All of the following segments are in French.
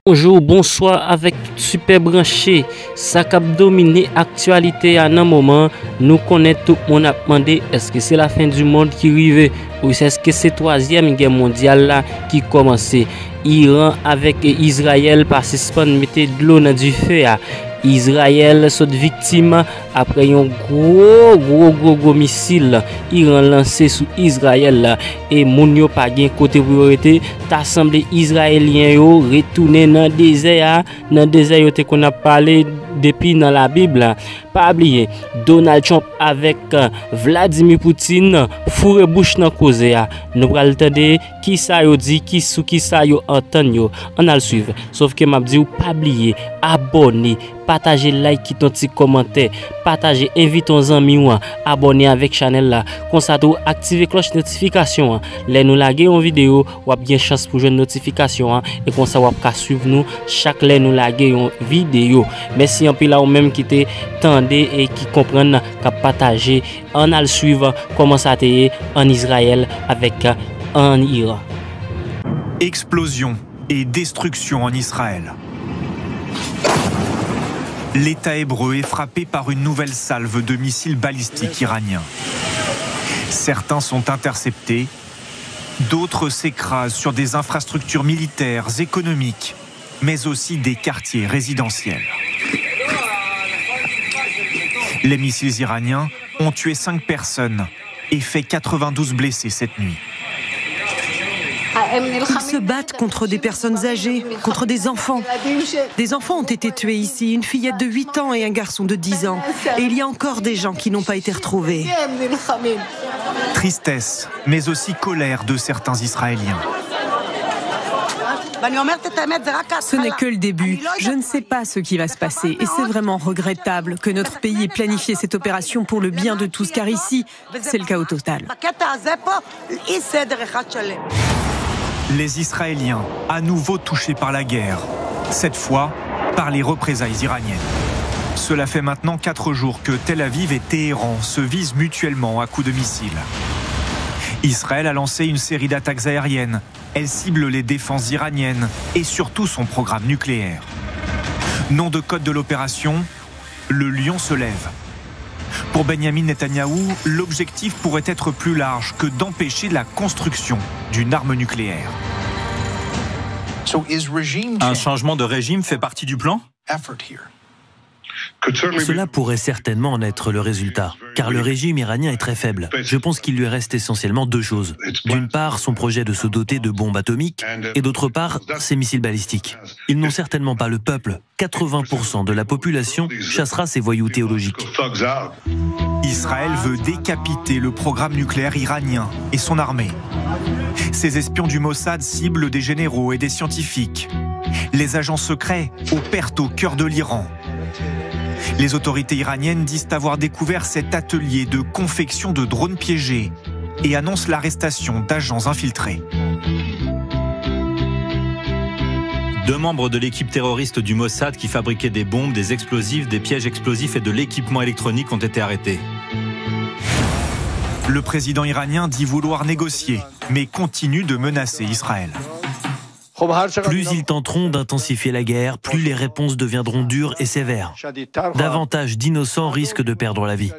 Bonjour, bonsoir avec Super Branché. Ça cap dominé actualité à un moment. Nous connaissons tout le monde a demandé est-ce que c'est la fin du monde qui arrive ou est-ce que c'est troisième guerre mondiale là qui commence. Iran avec Israël par suspendre mettre de l'eau dans du feu. Israël sont victime après un gros missile Iran lancé sur Israël et moun yo pa gen côté priorité t'assemblé israélien yo retourner dans désert yo te qu'on a parlé depuis dans la Bible. Pas oublier Donald Trump avec Vladimir Poutine fourre bouche dans cause nous pral tande qui ça yo dit qui ça yo entend yo on a le suivre sauf que m'a dit ou pas oublier abonner partager like qui ton petit commentaire partager invite ton ami ou abonner avec channel là comme ça tout activer cloche notification les nous laguer en vidéo ou a bien chance pour jouer notification et comme ça ou ka suivre nous chaque les nous laguer en vidéo merci en pile là ou même qui te tendez et qui comprennent qu'à partager on a le suivre comment ça te en Israël avec en Iran. Explosion et destruction en Israël. L'État hébreu est frappé par une nouvelle salve de missiles balistiques iraniens. Certains sont interceptés, d'autres s'écrasent sur des infrastructures militaires, économiques, mais aussi des quartiers résidentiels. Les missiles iraniens ont tué 5 personnes et fait 92 blessés cette nuit. Ils se battent contre des personnes âgées, contre des enfants. Des enfants ont été tués ici, une fillette de 8 ans et un garçon de 10 ans. Et il y a encore des gens qui n'ont pas été retrouvés. Tristesse, mais aussi colère de certains Israéliens. Ce n'est que le début. Je ne sais pas ce qui va se passer et c'est vraiment regrettable que notre pays ait planifié cette opération pour le bien de tous car ici, c'est le chaos total. Les Israéliens, à nouveau touchés par la guerre, cette fois par les représailles iraniennes. Cela fait maintenant 4 jours que Tel Aviv et Téhéran se visent mutuellement à coups de missiles. Israël a lancé une série d'attaques aériennes. Elle cible les défenses iraniennes et surtout son programme nucléaire. Nom de code de l'opération, le lion se lève. Pour Benyamin Netanyahou, l'objectif pourrait être plus large que d'empêcher la construction d'une arme nucléaire. Un changement de régime fait partie du plan ? Cela pourrait certainement en être le résultat, car le régime iranien est très faible. Je pense qu'il lui reste essentiellement 2 choses. D'une part, son projet de se doter de bombes atomiques, et d'autre part, ses missiles balistiques. Ils n'ont certainement pas le peuple. 80% de la population chassera ces voyous théologiques. Israël veut décapiter le programme nucléaire iranien et son armée. Ces espions du Mossad ciblent des généraux et des scientifiques. Les agents secrets opèrent au cœur de l'Iran. Les autorités iraniennes disent avoir découvert cet atelier de confection de drones piégés et annoncent l'arrestation d'agents infiltrés. 2 membres de l'équipe terroriste du Mossad qui fabriquaient des bombes, des explosifs, des pièges explosifs et de l'équipement électronique ont été arrêtés. Le président iranien dit vouloir négocier, mais continue de menacer Israël. Plus ils tenteront d'intensifier la guerre, plus les réponses deviendront dures et sévères. Davantage d'innocents risquent de perdre la vie.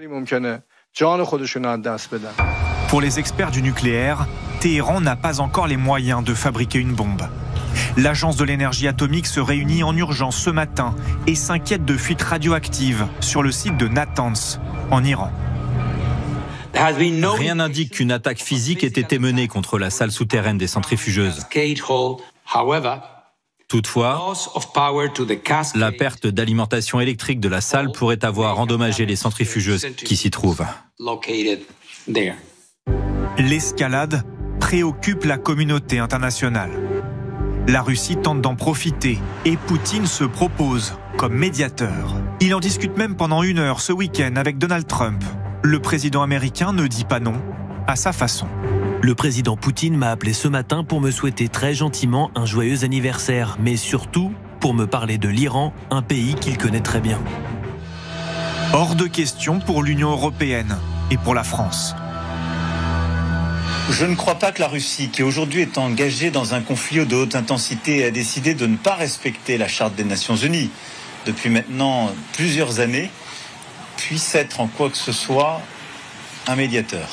Pour les experts du nucléaire, Téhéran n'a pas encore les moyens de fabriquer une bombe. L'agence de l'énergie atomique se réunit en urgence ce matin et s'inquiète de fuites radioactives sur le site de Natanz, en Iran. Rien n'indique qu'une attaque physique ait été menée contre la salle souterraine des centrifugeuses. Toutefois, la perte d'alimentation électrique de la salle pourrait avoir endommagé les centrifugeuses qui s'y trouvent. L'escalade préoccupe la communauté internationale. La Russie tente d'en profiter et Poutine se propose comme médiateur. Il en discute même pendant 1 heure ce week-end avec Donald Trump. Le président américain ne dit pas non à sa façon. Le président Poutine m'a appelé ce matin pour me souhaiter très gentiment un joyeux anniversaire, mais surtout pour me parler de l'Iran, un pays qu'il connaît très bien. Hors de question pour l'Union européenne et pour la France. Je ne crois pas que la Russie, qui aujourd'hui est engagée dans un conflit de haute intensité et a décidé de ne pas respecter la Charte des Nations Unies depuis maintenant plusieurs années, puisse être en quoi que ce soit un médiateur.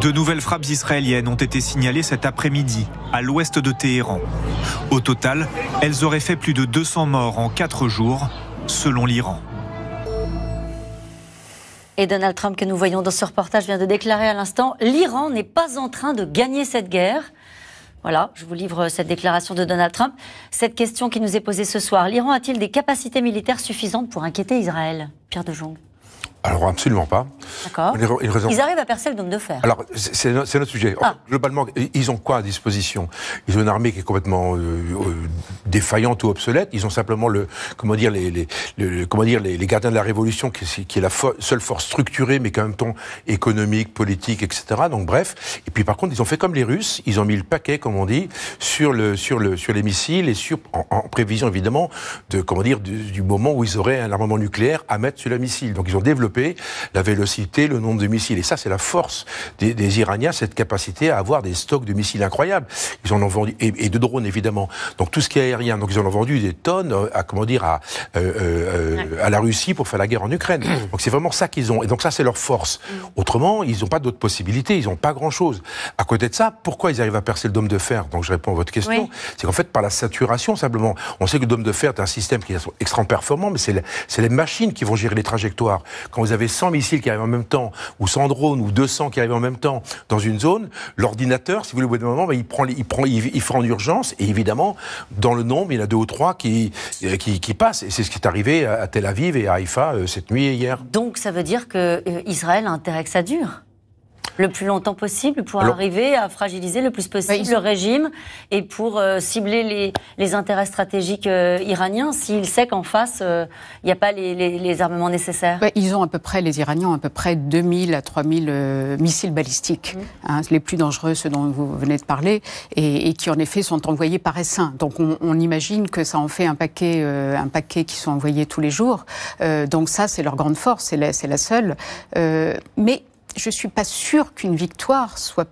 De nouvelles frappes israéliennes ont été signalées cet après-midi à l'ouest de Téhéran. Au total, elles auraient fait plus de 200 morts en 4 jours, selon l'Iran. Et Donald Trump, que nous voyons dans ce reportage, vient de déclarer à l'instant « L'Iran n'est pas en train de gagner cette guerre ». Voilà, je vous livre cette déclaration de Donald Trump. Cette question qui nous est posée ce soir, l'Iran a-t-il des capacités militaires suffisantes pour inquiéter Israël ? Pierre de Jong. Alors, absolument pas. D'accord. Ils arrivent à percer le dôme de fer. Alors, c'est notre sujet. Globalement, ils ont quoi à disposition ? Ils ont une armée qui est complètement défaillante ou obsolète. Ils ont simplement les gardiens de la Révolution, qui est la seule force structurée, mais en même temps économique, politique, etc. Donc, bref. Et puis, par contre, ils ont fait comme les Russes. Ils ont mis le paquet, comme on dit, sur les missiles et en prévision, évidemment, du moment où ils auraient un armement nucléaire à mettre sur le missile. Donc, ils ont développé la vélocité, le nombre de missiles. Et ça, c'est la force des Iraniens, cette capacité à avoir des stocks de missiles incroyables. Ils en ont vendu, et de drones, évidemment. Donc, tout ce qui est aérien. Donc, ils en ont vendu des tonnes à la Russie pour faire la guerre en Ukraine. Donc, c'est vraiment ça qu'ils ont. Et donc, ça, c'est leur force. Autrement, ils n'ont pas d'autres possibilités. Ils n'ont pas grand-chose. À côté de ça, pourquoi ils arrivent à percer le dôme de fer ? Donc, je réponds à votre question. Oui. C'est qu'en fait, par la saturation, simplement. On sait que le dôme de fer est un système qui est extrêmement performant, mais c'est les machines qui vont gérer les trajectoires. Quand vous avez 100 missiles qui arrivent en même temps, ou 100 drones, ou 200 qui arrivent en même temps dans une zone, l'ordinateur, si vous voulez, au bout d'un moment, il fait en urgence, et évidemment, dans le nombre, il y en a 2 ou 3 qui passent. Et c'est ce qui est arrivé à Tel Aviv et à Haïfa cette nuit et hier. Donc ça veut dire qu'Israël a intérêt que ça dure le plus longtemps possible pour arriver à fragiliser le plus possible le régime et pour cibler les intérêts stratégiques iraniens s'il sait qu'en face, il n'y a pas les armements nécessaires. Ils ont les Iraniens ont à peu près 2000 à 3000 missiles balistiques, les plus dangereux, ceux dont vous venez de parler, et qui en effet sont envoyés par essaim. Donc on imagine que ça en fait un paquet qui sont envoyés tous les jours. Donc ça, c'est leur grande force, c'est la seule. Mais je ne suis pas sûre qu'une victoire soit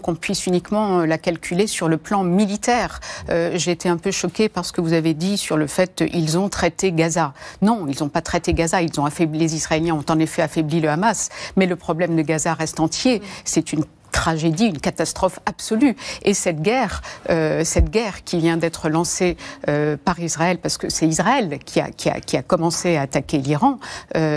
qu'on puisse uniquement la calculer sur le plan militaire. J'ai été un peu choquée par ce que vous avez dit sur le fait qu'ils ont traité Gaza. Non, ils n'ont pas traité Gaza. Les Israéliens ont en effet affaibli le Hamas. Mais le problème de Gaza reste entier. C'est une tragédie, une catastrophe absolue. Et cette guerre qui vient d'être lancée par Israël, parce que c'est Israël qui a commencé à attaquer l'Iran,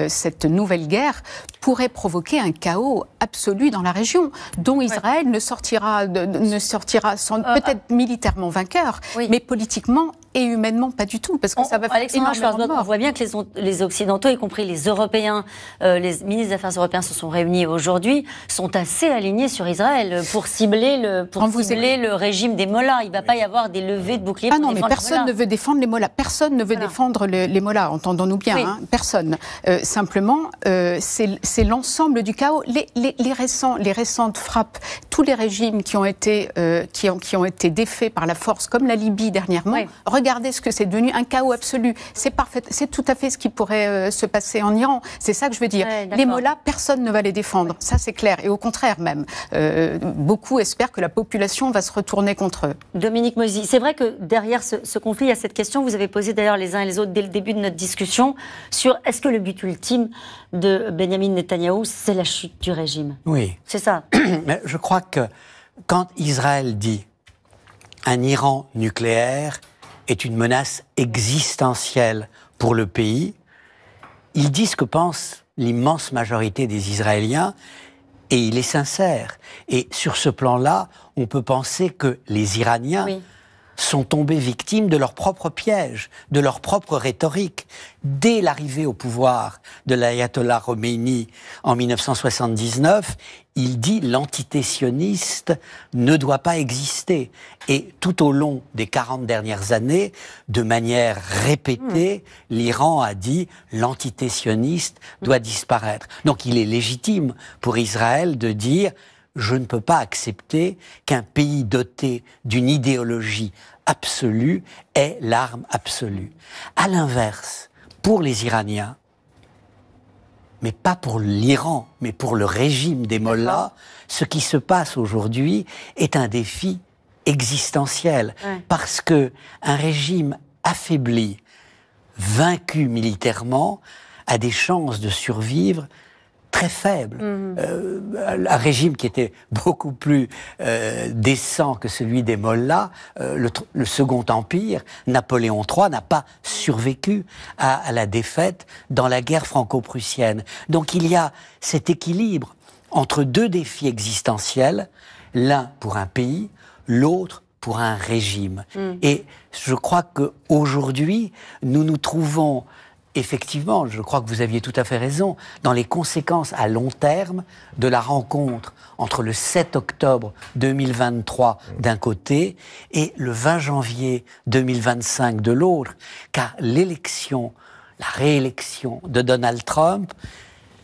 cette nouvelle guerre pourrait provoquer un chaos absolu dans la région, dont Israël ne sortira peut-être militairement vainqueur, mais politiquement et humainement pas du tout, parce que ça va faire énormément de morts. On voit bien que les Occidentaux, y compris les Européens, les ministres des Affaires européens se sont réunis aujourd'hui, sont assez alignés sur Israël pour cibler le régime des mollahs. Il ne va pas y avoir des levées de boucliers. Ah non, mais personne ne veut défendre les mollahs. Personne ne veut défendre les mollahs, entendons-nous bien. Oui. Personne. Simplement, c'est l'ensemble du chaos. Les récentes frappes, tous les régimes qui ont été défaits par la force, comme la Libye dernièrement, regardez ce que c'est devenu, un chaos absolu. C'est tout à fait ce qui pourrait se passer en Iran. C'est ça que je veux dire. Les mollahs, personne ne va les défendre. Ça, c'est clair. Et au contraire même, beaucoup espèrent que la population va se retourner contre eux. Dominique Moisy, c'est vrai que derrière ce conflit, il y a cette question, vous avez posé d'ailleurs les uns et les autres dès le début de notre discussion, sur est-ce que le but ultime de Benyamin Netanyahou, c'est la chute du régime ? Oui. C'est ça. Mais je crois que quand Israël dit un Iran nucléaire est une menace existentielle pour le pays, il dit ce que pense l'immense majorité des Israéliens, et il est sincère. Et sur ce plan-là, on peut penser que les Iraniens sont tombés victimes de leur propre piège, de leur propre rhétorique. Dès l'arrivée au pouvoir de l'ayatollah Khomeini en 1979, il dit l'antité-sioniste ne doit pas exister. Et tout au long des 40 dernières années, de manière répétée, l'Iran a dit l'antité-sioniste doit disparaître. Donc il est légitime pour Israël de dire je ne peux pas accepter qu'un pays doté d'une idéologie absolue ait l'arme absolue. À l'inverse, pour les Iraniens, mais pas pour l'Iran, mais pour le régime des mollahs. Ce qui se passe aujourd'hui est un défi existentiel, parce que un régime affaibli, vaincu militairement, a des chances de survivre très faibles. Un régime qui était beaucoup plus décent que celui des mollahs, le Second Empire, Napoléon III, n'a pas survécu à la défaite dans la guerre franco-prussienne. Donc il y a cet équilibre entre deux défis existentiels, l'un pour un pays, l'autre pour un régime. Et je crois qu'aujourd'hui, nous nous trouvons effectivement, je crois que vous aviez tout à fait raison, dans les conséquences à long terme de la rencontre entre le 7 octobre 2023 d'un côté et le 20 janvier 2025 de l'autre, car l'élection, la réélection de Donald Trump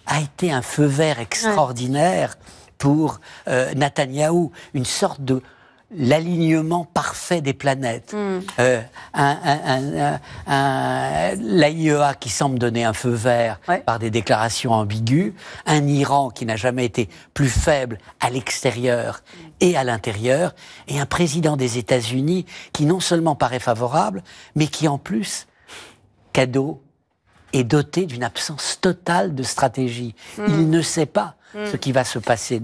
a été un feu vert extraordinaire pour Netanyahou, une sorte de l'alignement parfait des planètes. L'AIEA qui semble donner un feu vert par des déclarations ambiguës, un Iran qui n'a jamais été plus faible à l'extérieur et à l'intérieur, et un président des États-Unis qui non seulement paraît favorable, mais qui en plus, cadeau, est doté d'une absence totale de stratégie. Il ne sait pas ce qui va se passer.